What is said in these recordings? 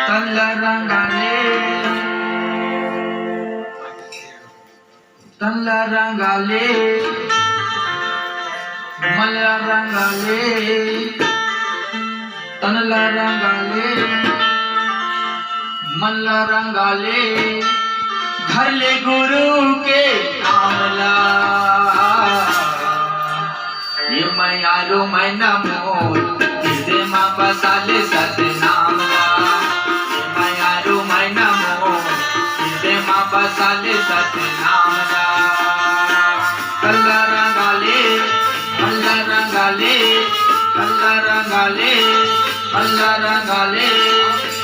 तल्ला रंगाले तल्ला रंगाले मल्ला रंगाले तल्ला रंगाले मल्ला रंगाले धरले गुरु के नामला ये मैं यारो मैं नमो हृदय माँ बसाले सतनामला ये मैं यारो मैं नमो हृदय माँ बसाले सतनामला कल्ला रंगाले कल्ला रंगाले कल्ला रंगाले कल्ला रंगाले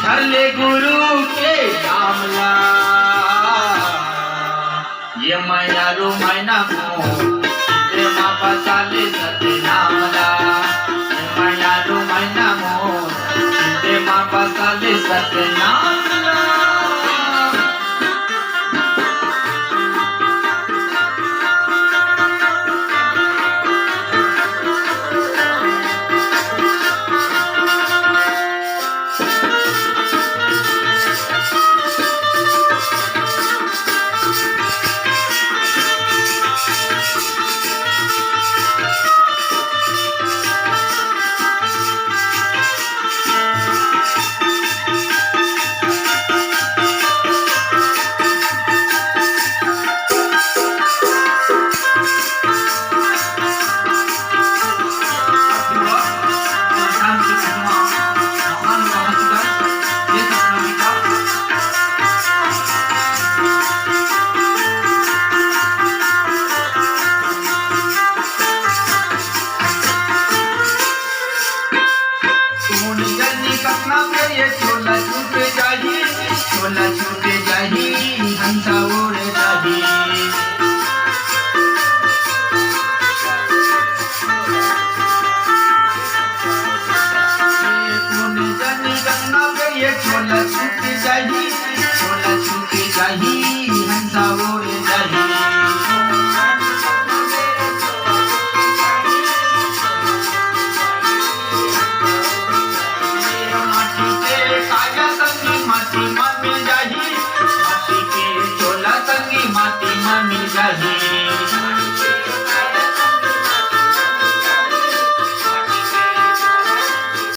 धरले गुरु के नामला ये मैं यारो मैं नमो हृदय माँ बसाले सतनामला ये मैं यारो मैं नमो हृदय माँ बसाले सतनाम